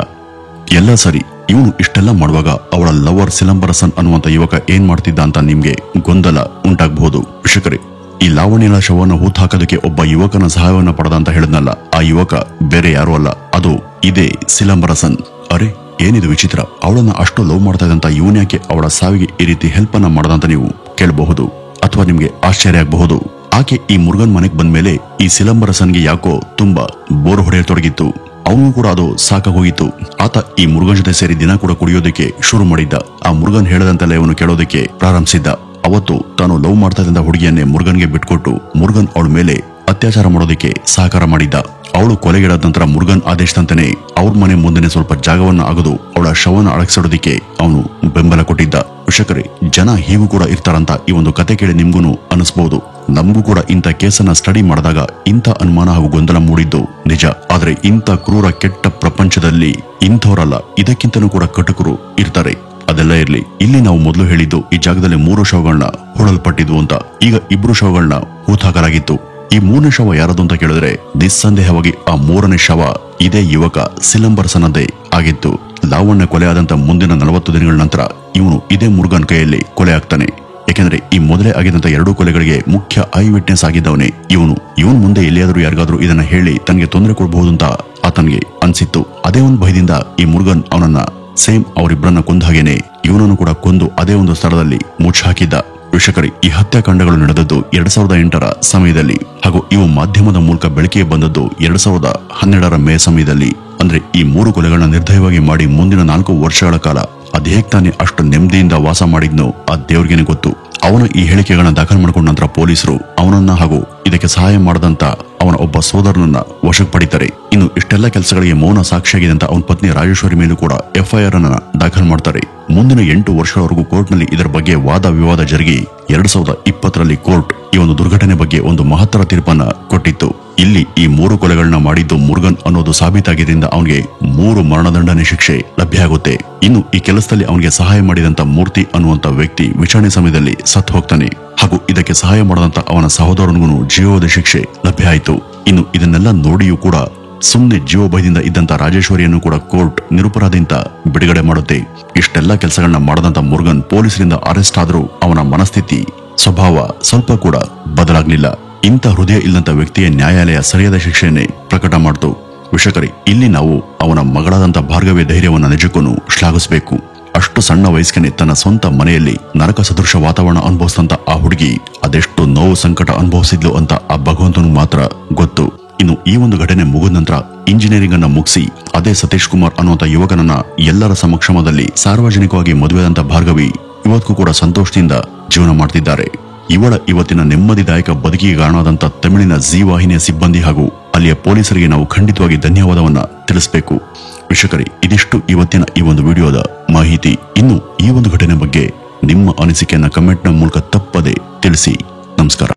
ಎಲ್ಲ ಸರಿ, ಇವನು ಇಷ್ಟೆಲ್ಲ ಮಾಡುವಾಗ ಅವಳ ಲವರ್ ಸಿಲಂಬರಸನ್ ಅನ್ನುವಂತ ಯುವಕ ಏನ್ ಮಾಡ್ತಿದ್ದ ಅಂತ ನಿಮ್ಗೆ ಗೊಂದಲ ಉಂಟಾಗಬಹುದು. ವೀಕ್ಷಕರೇ, ಈ ಲಾವಣ್ಯನ ಶವವನ್ನು ಹೂತ್ ಹಾಕೋದಕ್ಕೆ ಒಬ್ಬ ಯುವಕನ ಸಹಾಯವನ್ನ ಪಡೆದ ಅಂತ ಹೇಳಿದ್ನಲ್ಲ, ಆ ಯುವಕ ಬೇರೆ ಯಾರು ಅಲ್ಲ, ಅದು ಇದೇ ಸಿಲಂಬರಸನ್. ಅರೆ, ಏನಿದು ವಿಚಿತ್ರ, ಅವಳನ್ನ ಅಷ್ಟು ಲವ್ ಮಾಡ್ತಾ ಇದ್ದಂತ ಇವನ್ಯಾಕೆ ಅವಳ ಸಾವಿಗೆ ಈ ರೀತಿ ಹೆಲ್ಪ್ ಅನ್ನ ಮಾಡದಂತ ನೀವು ಕೇಳಬಹುದು ಅಥವಾ ನಿಮ್ಗೆ ಆಶ್ಚರ್ಯ ಆಗಬಹುದು. ಆಕೆ ಈ ಮುರುಗನ್ ಮನೆಗೆ ಬಂದ್ಮೇಲೆ ಈ ಸಿಲಂಬರಸನ್ಗೆ ಯಾಕೋ ತುಂಬಾ ಬೋರ್ ಹೊಡೆಯತೊಡಗಿತ್ತು. ಅವನು ಕೂಡ ಅದು ಸಾಕಾಗೋಗಿತ್ತು. ಆತ ಈ ಮುರುಗನ್ ಜೊತೆ ಸೇರಿ ದಿನ ಕೂಡ ಕುಡಿಯೋದಕ್ಕೆ ಶುರು ಮಾಡಿದ್ದ. ಆ ಮುರುಗನ್ ಹೇಳದಂತೆಲ್ಲ ಇವನು ಕೇಳೋದಕ್ಕೆ ಪ್ರಾರಂಭಿಸಿದ್ದ. ಅವತ್ತು ತಾನು ಲವ್ ಮಾಡ್ತಾ ಇದ್ದಂತ ಹುಡುಗಿಯನ್ನೇ ಮುರುಗನ್ಗೆ ಬಿಟ್ಕೊಟ್ಟು ಮುರುಗನ್ ಅವಳ ಮೇಲೆ ಅತ್ಯಾಚಾರ ಮಾಡೋದಕ್ಕೆ ಸಹಕಾರ ಮಾಡಿದ್ದ. ಅವಳು ಕೊಲೆಗಿಡದ ನಂತರ ಮುರುಗನ್ ಆದೇಶದಂತೆಯೇ ಅವ್ರ ಮನೆ ಮುಂದೆ ಸ್ವಲ್ಪ ಜಾಗವನ್ನ ಅಗದು ಅವಳ ಶವನ ಅಡಗಿಸೋದಕ್ಕೆ ಅವನು ಬೆಂಬಲ ಕೊಟ್ಟಿದ್ದ. ವೀಕ್ಷಕರೇ, ಜನ ಹೀಗೂ ಕೂಡ ಇರ್ತಾರಂತ ಈ ಒಂದು ಕತೆ ಕೇಳಿ ನಿಮ್ಗೂ ಅನಿಸಬಹುದು. ನಮಗೂ ಕೂಡ ಇಂಥ ಕೇಸನ್ನ ಸ್ಟಡಿ ಮಾಡಿದಾಗ ಇಂಥ ಅನುಮಾನ ಹಾಗೂ ಗೊಂದಲ ಮೂಡಿದ್ದು ನಿಜ. ಆದ್ರೆ ಇಂಥ ಕ್ರೂರ ಕೆಟ್ಟ ಪ್ರಪಂಚದಲ್ಲಿ ಇಂಥವರಲ್ಲ, ಇದಕ್ಕಿಂತನೂ ಕೂಡ ಕಟುಕರು ಇರ್ತಾರೆ. ಅದೆಲ್ಲ ಇರ್ಲಿ, ಇಲ್ಲಿ ನಾವು ಮೊದಲು ಹೇಳಿದ್ದು ಈ ಜಾಗದಲ್ಲಿ 3 ಶವಗಳನ್ನ ಹೂಳಲ್ಪಟ್ಟಿದ್ವು ಅಂತ. ಈಗ 2 ಶವಗಳನ್ನ ಹೂತಾಕಲಾಗಿತ್ತು. ಈ 3ನೇ ಶವ ಯಾರದು ಅಂತ ಕೇಳಿದ್ರೆ ನಿಸ್ಸಂದೇಹವಾಗಿ ಆ 3ನೇ ಶವ ಇದೇ ಯುವಕ ಸಿಲಂಬರಸನದೇ ಆಗಿತ್ತು. ಲಾವಣ್ಯ ಕೊಲೆ ಆದಂತ ಮುಂದಿನ 40 ದಿನಗಳ ನಂತರ ಇವನು ಇದೇ ಮುರುಗನ್ ಕೈಯಲ್ಲಿ ಕೊಲೆ ಆಗ್ತಾನೆ. ಯಾಕೆಂದ್ರೆ ಈ ಮೊದಲೇ ಆಗಿದ್ದಂತ 2 ಕೊಲೆಗಳಿಗೆ ಮುಖ್ಯ ಐ ವಿಟ್ನೆಸ್ ಆಗಿದ್ದವನೇ ಇವನು. ಇವನ್ ಮುಂದೆ ಎಲ್ಲಿಯಾದ್ರೂ ಯಾರಿಗಾದ್ರೂ ಇದನ್ನ ಹೇಳಿ ತನಗೆ ತೊಂದರೆ ಕೊಡಬಹುದು ಅಂತ ಆತನಿಗೆ ಅನ್ಸಿತ್ತು. ಅದೇ ಒಂದು ಭಯದಿಂದ ಈ ಮುರುಗನ್ ಅವನನ್ನ ಸೇಮ್ ಅವರಿಬ್ಬರನ್ನ ಕೊಂದ ಹಾಗೇನೆ ಇವನನ್ನು ಕೂಡ ಕೊಂದು ಅದೇ ಒಂದು ಸ್ಥಳದಲ್ಲಿ ಮುಚ್ಚಿ ಹಾಕಿದ್ದ. ವೀಕ್ಷಕರೇ, ಈ ಹತ್ಯಾಕಾಂಡಗಳು ನಡೆದದ್ದು 2008ರ ಸಮಯದಲ್ಲಿ ಹಾಗೂ ಇವು ಮಾಧ್ಯಮದ ಮೂಲಕ ಬೆಳಕಿಗೆ ಬಂದದ್ದು 2012ರ ಮೇ ಸಮಯದಲ್ಲಿ. ಅಂದ್ರೆ ಈ 3 ಕೊಲೆಗಳನ್ನ ನಿರ್ದಯವಾಗಿ ಮಾಡಿ ಮುಂದಿನ 4 ವರ್ಷಗಳ ಕಾಲ ಅದೇಗ್ ತಾನೇ ಅಷ್ಟು ನೆಮ್ಮದಿಯಿಂದ ವಾಸ ಮಾಡಿದ್ನೋ ಆ ದೇವ್ರಿಗೇನೆ ಗೊತ್ತು. ಅವನ ಈ ಹೇಳಿಕೆಗಳನ್ನ ದಾಖಲು ಮಾಡಿಕೊಂಡ ನಂತರ ಪೊಲೀಸರು ಅವನನ್ನ ಹಾಗೂ ಇದಕ್ಕೆ ಸಹಾಯ ಮಾಡದಂತ ಅವನ ಒಬ್ಬ ಸೋದರನನ್ನ ವಶಕ್ಕೆ ಪಡಿತಾರೆ. ಇನ್ನು ಇಷ್ಟೆಲ್ಲ ಕೆಲಸಗಳಿಗೆ ಮೌನ ಸಾಕ್ಷಿಯಾಗಿದೆ ಅಂತ ಅವನ ಪತ್ನಿ ರಾಜೇಶ್ವರಿ ಮೇಲೂ ಕೂಡ FIR ಅನ್ನ ದಾಖಲು ಮಾಡ್ತಾರೆ. ಮುಂದಿನ 8 ವರ್ಷಗಳವರೆಗೂ ಕೋರ್ಟ್ ನಲ್ಲಿ ಇದರ ಬಗ್ಗೆ ವಾದ ವಿವಾದ ಜರುಗಿ 2020ರಲ್ಲಿ ಕೋರ್ಟ್ ಈ ಒಂದು ದುರ್ಘಟನೆ ಬಗ್ಗೆ ಒಂದು ಮಹತ್ತರ ತೀರ್ಪನ್ನ ಕೊಟ್ಟಿತ್ತು. ಇಲ್ಲಿ ಈ 3 ಕೊಲೆಗಳನ್ನ ಮಾಡಿದ್ದು ಮುರುಗನ್ ಅನ್ನೋದು ಸಾಬೀತಾಗಿದ್ದರಿಂದ ಅವನಿಗೆ 3 ಮರಣದಂಡನೆ ಶಿಕ್ಷೆ ಲಭ್ಯ ಆಗುತ್ತೆ. ಇನ್ನು ಈ ಕೆಲಸದಲ್ಲಿ ಅವನಿಗೆ ಸಹಾಯ ಮಾಡಿದಂತ ಮೂರ್ತಿ ಅನ್ನುವಂತ ವ್ಯಕ್ತಿ ವಿಚಾರಣೆ ಸಮಯದಲ್ಲಿ ಸತ್ತು ಹೋಗ್ತಾನೆ ಹಾಗೂ ಇದಕ್ಕೆ ಸಹಾಯ ಮಾಡದಂತ ಅವನ ಸಹೋದರನಿಗೂ ಜೀವದ ಶಿಕ್ಷೆ ಲಭ್ಯ ಆಯಿತು. ಇನ್ನು ಇದನ್ನೆಲ್ಲ ನೋಡಿಯೂ ಕೂಡ ಸುಮ್ಮನೆ ಜೀವ ಭಯದಿಂದ ಇದ್ದಂತ ರಾಜೇಶ್ವರಿಯನ್ನು ಕೂಡ ಕೋರ್ಟ್ ನಿರಪರಾಧಿಯಿಂದ ಬಿಡುಗಡೆ ಮಾಡುತ್ತೆ. ಇಷ್ಟೆಲ್ಲ ಕೆಲಸಗಳನ್ನ ಮಾಡದಂತ ಮುರುಗನ್ ಪೊಲೀಸರಿಂದ ಅರೆಸ್ಟ್ ಆದ್ರೂ ಅವನ ಮನಸ್ಥಿತಿ ಸ್ವಭಾವ ಸ್ವಲ್ಪ ಕೂಡ ಬದಲಾಗ್ಲಿಲ್ಲ. ಇಂಥ ಹೃದಯ ಇಲ್ಲದಂತ ವ್ಯಕ್ತಿಯ ನ್ಯಾಯಾಲಯ ಸರಿಯಾದ ಶಿಕ್ಷೆಯನ್ನೇ ಪ್ರಕಟ ಮಾಡ್ತು. ವೀಕ್ಷಕರೇ, ಇಲ್ಲಿ ನಾವು ಅವನ ಮಗಳಾದಂತ ಭಾರ್ಗವಿಯ ಧೈರ್ಯವನ್ನ ನಿಜಕ್ಕೂ ಶ್ಲಾಘಿಸಬೇಕು. ಅಷ್ಟು ಸಣ್ಣ ವಯಸ್ಸಿಗೆ ತನ್ನ ಸ್ವಂತ ಮನೆಯಲ್ಲಿ ನರಕ ಸದೃಶ ವಾತಾವರಣ ಅನುಭವಿಸಿದಂತ ಆ ಹುಡುಗಿ ಅದೆಷ್ಟು ನೋವು ಸಂಕಟ ಅನುಭವಿಸಿದ್ಲು ಅಂತ ಆ ಭಗವಂತನಿಗೆ ಮಾತ್ರ ಗೊತ್ತು. ಇನ್ನು ಈ ಒಂದು ಘಟನೆ ಮುಗಿದ ನಂತರ ಇಂಜಿನಿಯರಿಂಗ್ ಅನ್ನ ಮುಗಿಸಿ ಅದೇ ಸತೀಶ್ ಕುಮಾರ್ ಅನ್ನುವಂತ ಯುವಕನನ್ನ ಎಲ್ಲರ ಸಮಕ್ಷಮದಲ್ಲಿ ಸಾರ್ವಜನಿಕವಾಗಿ ಮದುವೆಯಾದಂತ ಭಾರ್ಗವಿ ಇವತ್ತಿಗೂ ಕೂಡ ಸಂತೋಷದಿಂದ ಜೀವನ ಮಾಡ್ತಿದ್ದಾರೆ. ಇವಳ ಇವತ್ತಿನ ನೆಮ್ಮದಿದಾಯಕ ಬದುಕಿಗೆ ಕಾರಣವಾದಂತ ತಮಿಳಿನ ಜೀ ವಾಹಿನಿಯ ಸಿಬ್ಬಂದಿ ಹಾಗೂ ಅಲ್ಲಿಯ ಪೊಲೀಸರಿಗೆ ನಾವು ಖಂಡಿತವಾಗಿ ಧನ್ಯವಾದವನ್ನ ತಿಳಿಸಬೇಕು. ವೀಕ್ಷಕರೇ, ಇದಿಷ್ಟು ಇವತ್ತಿನ ಈ ಒಂದು ವಿಡಿಯೋದ ಮಾಹಿತಿ. ಇನ್ನು ಈ ಒಂದು ಘಟನೆ ಬಗ್ಗೆ ನಿಮ್ಮ ಅನಿಸಿಕೆಯನ್ನ ಕಮೆಂಟ್ ನ ಮೂಲಕ ತಪ್ಪದೆ ತಿಳಿಸಿ. ನಮಸ್ಕಾರ.